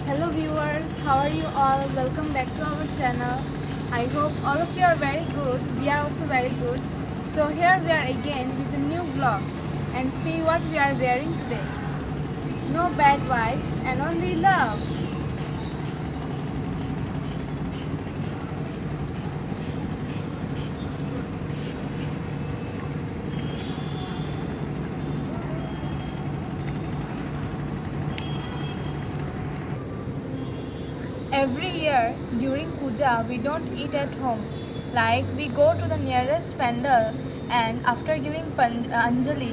Hello viewers, how are you all? Welcome back to our channel. I hope all of you are very good. We are also very good. So here we are again with a new vlog and see what we are wearing today. No bad vibes and only love. Every year during puja we don't eat at home. Like we go to the nearest pandal and after giving anjali,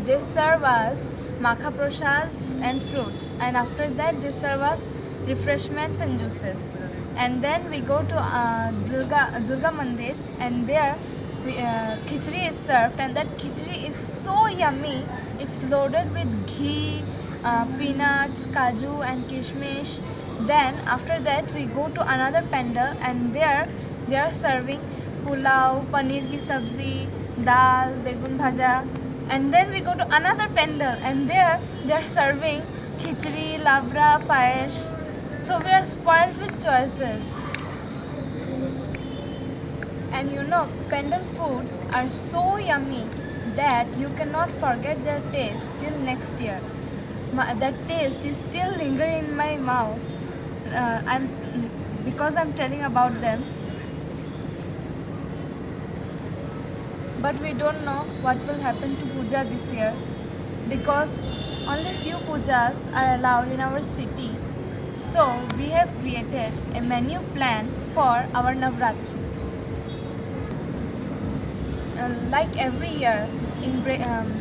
they serve us makha prasad and fruits, and after that they serve us refreshments and juices. And then we go to Durga Mandir, and there khichdi is served, and that khichdi is so yummy. It's loaded with ghee, peanuts, kaju and kishmish. Then after that we go to another pandal, and there they are serving pulao, paneer ki sabzi, dal, begun bhaja. And then we go to another pandal, and there they are serving khichdi, labra, payesh. So we are spoiled with choices. And you know, pendal foods are so yummy that you cannot forget their taste till next year. That taste is still lingering in my mouth. I'm because I'm telling about them. But we don't know what will happen to puja this year, because only few pujas are allowed in our city. So we have created a menu plan for our Navratri. Like every year, in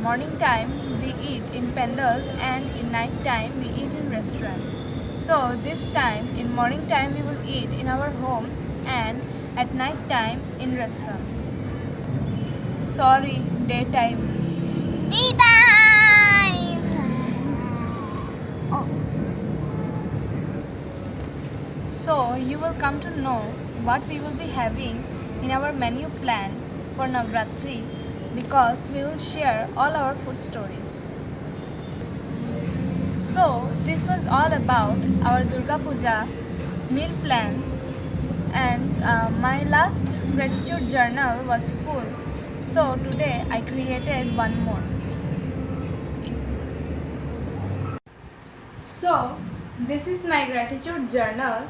morning time we eat in pandals, and in night time we eat in restaurants. So this time in morning time we will eat in our homes, and at night time in restaurants. Sorry, daytime. Daytime! Oh. So you will come to know what we will be having in our menu plan for Navratri, because we will share all our food stories. So this was all about our Durga Puja meal plans, and my last gratitude journal was full, so today I created one more. So this is my gratitude journal.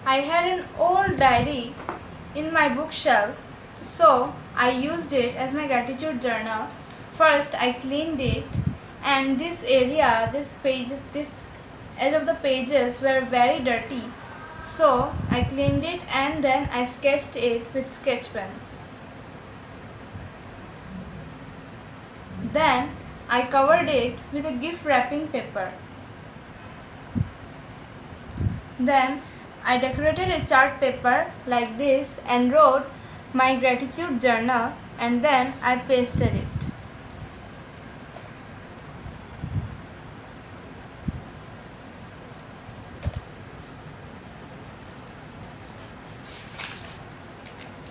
I had an old diary in my bookshelf, so I used it as my gratitude journal. First I cleaned it, and this area, this pages, this edge of the pages were very dirty. So I cleaned it, and then I sketched it with sketch pens. Then I covered it with a gift wrapping paper. Then I decorated a chart paper like this and wrote my gratitude journal, and then I pasted it.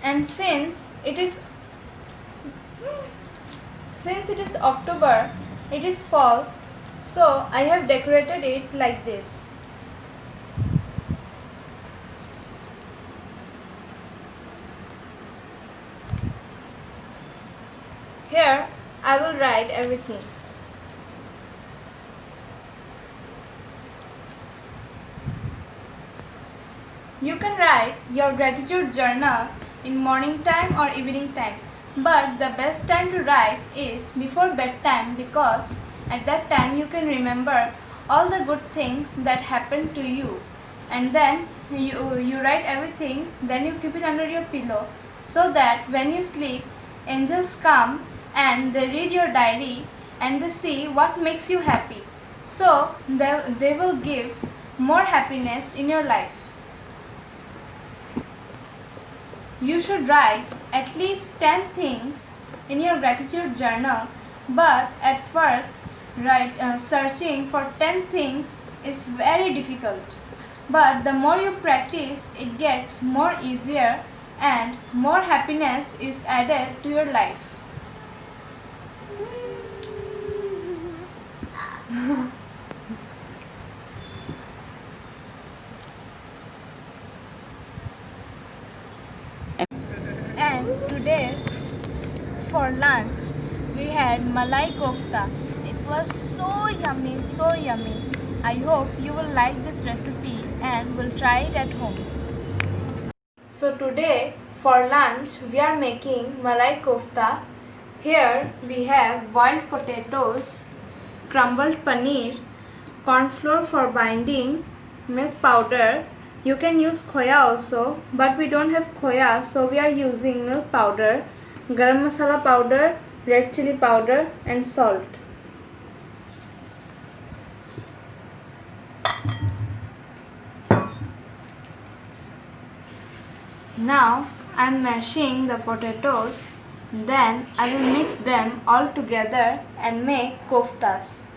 And since it is October, it is fall, so I have decorated it like this. Here I will write everything. You can write your gratitude journal in morning time or evening time, but the best time to write is before bedtime, because at that time you can remember all the good things that happened to you, and then you write everything, then you keep it under your pillow, so that when you sleep, angels come and they read your diary and they see what makes you happy. So they will give more happiness in your life. You should write at least 10 things in your gratitude journal, but at first searching for 10 things is very difficult. But the more you practice, it gets more easier, and more happiness is added to your life. Today for lunch we had malai kofta. It was so yummy, so yummy. I hope you will like this recipe and will try it at home. So today for lunch we are making malai kofta. Here we have boiled potatoes, crumbled paneer, corn flour for binding, milk powder. You can use khoya also, but we don't have khoya, so we are using milk powder, garam masala powder, red chili powder and salt. Now I am mashing the potatoes, then I will mix them all together and make koftas.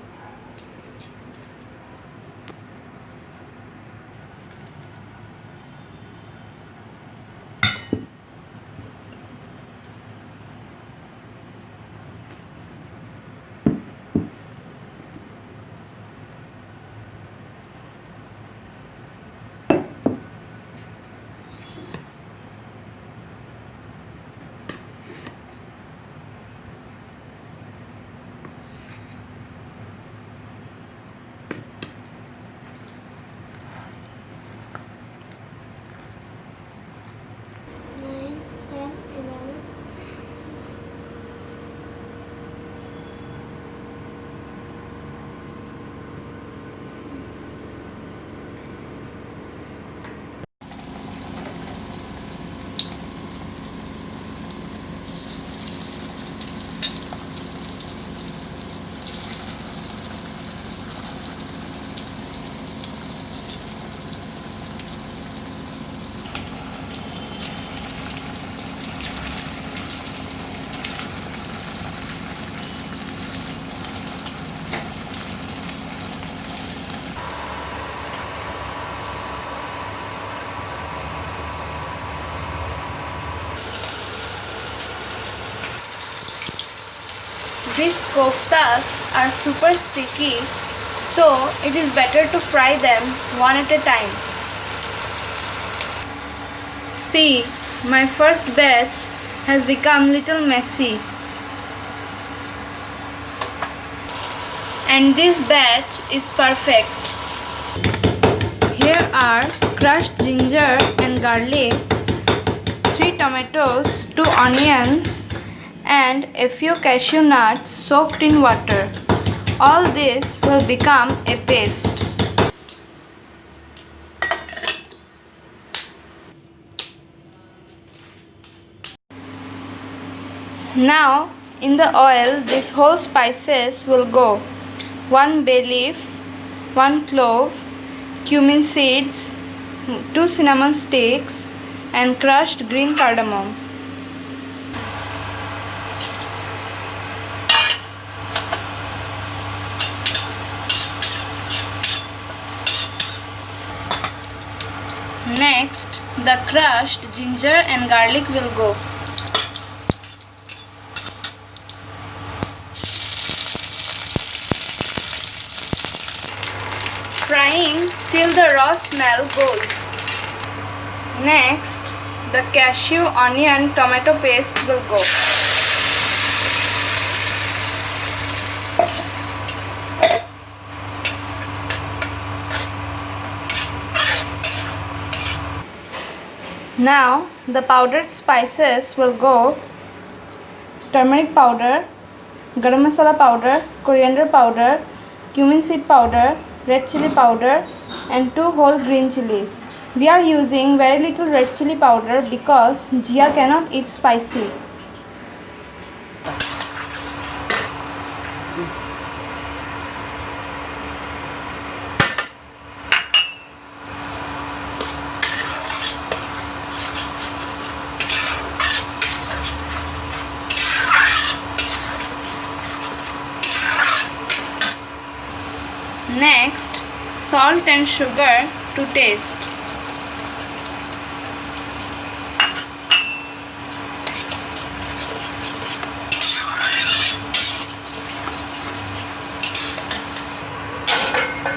These koftas are super sticky, so it is better to fry them one at a time. See, my first batch has become little messy. And this batch is perfect. Here are crushed ginger and garlic, 3 tomatoes, 2 onions, and a few cashew nuts soaked in water. All this will become a paste. Now in the oil these whole spices will go. 1 bay leaf, 1 clove, cumin seeds, 2 cinnamon sticks and crushed green cardamom. Next, the crushed ginger and garlic will go. Frying till the raw smell goes. Next, the cashew, onion, tomato paste will go. Now the powdered spices will go: turmeric powder, garam masala powder, coriander powder, cumin seed powder, red chili powder and 2 whole green chilies. We are using very little red chili powder because Jia cannot eat spicy. Next, salt and sugar to taste.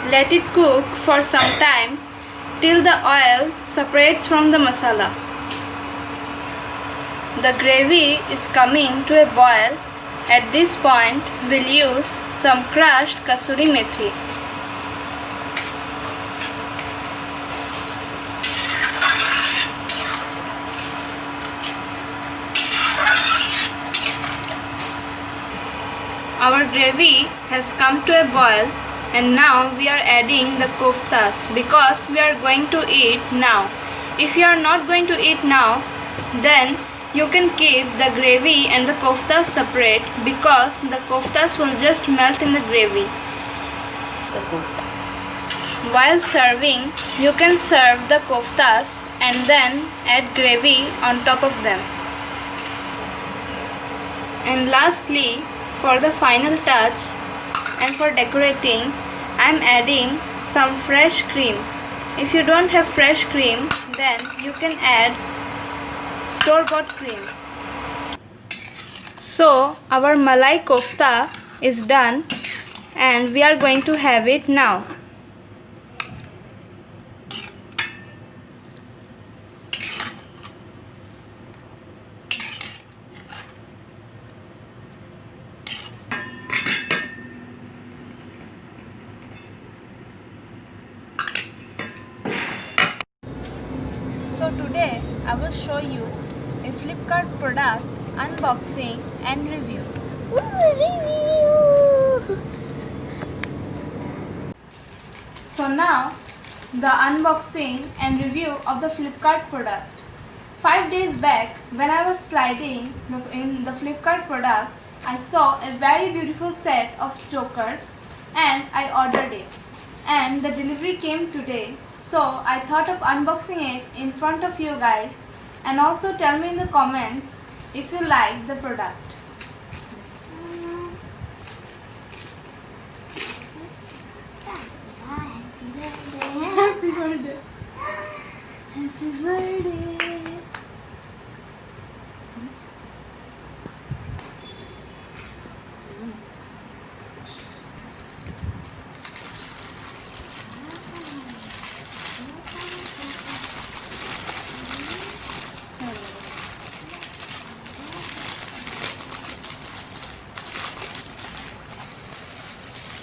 Let it cook for some time till the oil separates from the masala. The gravy is coming to a boil. At this point, we'll use some crushed kasuri methi. Our gravy has come to a boil, and now we are adding the koftas because we are going to eat now. If you are not going to eat now, then you can keep the gravy and the koftas separate because the koftas will just melt in the gravy. While serving, you can serve the koftas and then add gravy on top of them. And lastly, for the final touch and for decorating, I am adding some fresh cream. If you don't have fresh cream, then you can add store-bought cream. So our malai kofta is done and we are going to have it now. So today I will show you a Flipkart product unboxing and review. So now the unboxing and review of the Flipkart product. 5 days back when I was sliding in the Flipkart products, I saw a very beautiful set of chokers and I ordered it. And the delivery came today, so I thought of unboxing it in front of you guys, and also tell me in the comments if you like the product. Happy birthday. Happy birthday.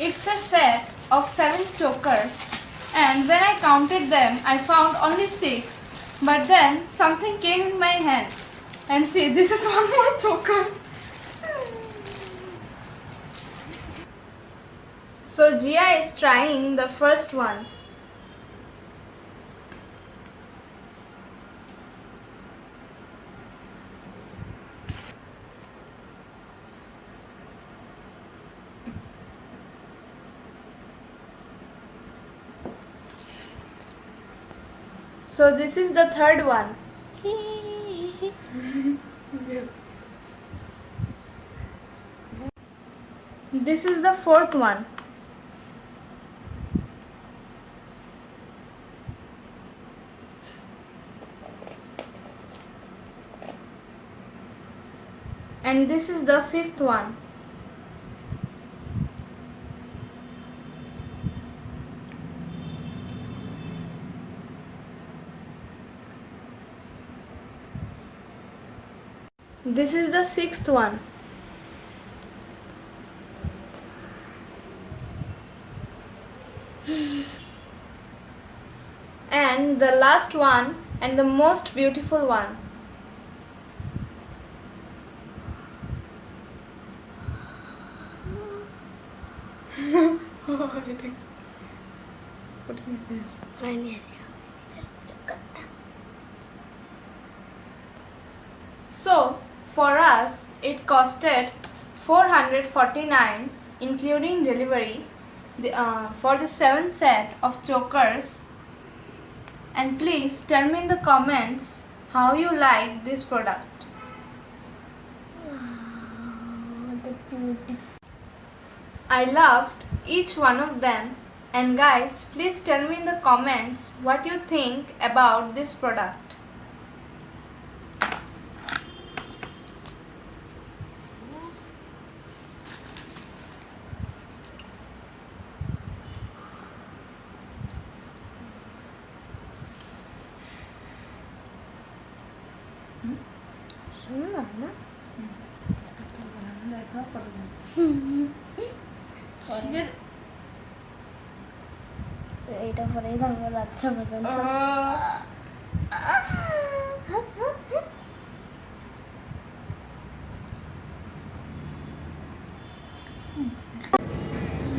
It's a set of 7 chokers, and when I counted them I found only 6, but then something came in my hand, and see, this is one more choker. So Jia is trying the first one. So this is the third one. This is the fourth one. And this is the fifth one. This is the sixth one. And the last one and the most beautiful one. What is this? So for us it costed 449 including delivery for the 7 set of chokers. And please tell me in the comments how you like this product. I loved each one of them, and guys, please tell me in the comments what you think about this product. ना देखो এইটা পরেই থাকবো রাত্রে পর্যন্ত।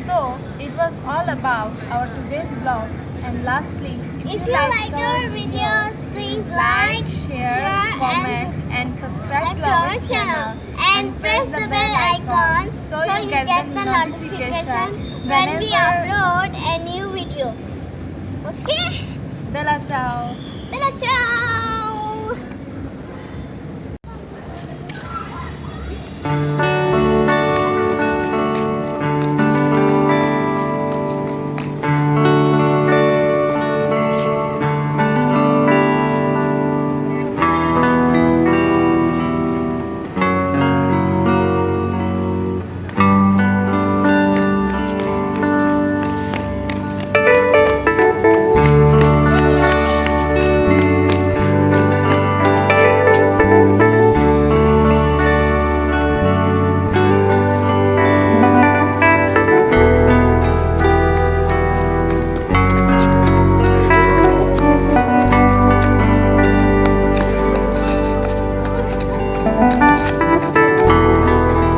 So it was all about our today's vlog, and lastly, if you liked our videos, please like, share, comment and subscribe to our channel and press the bell icon so you get the notification when we whenever upload a new video. Okay? Bella ciao. Bella ciao.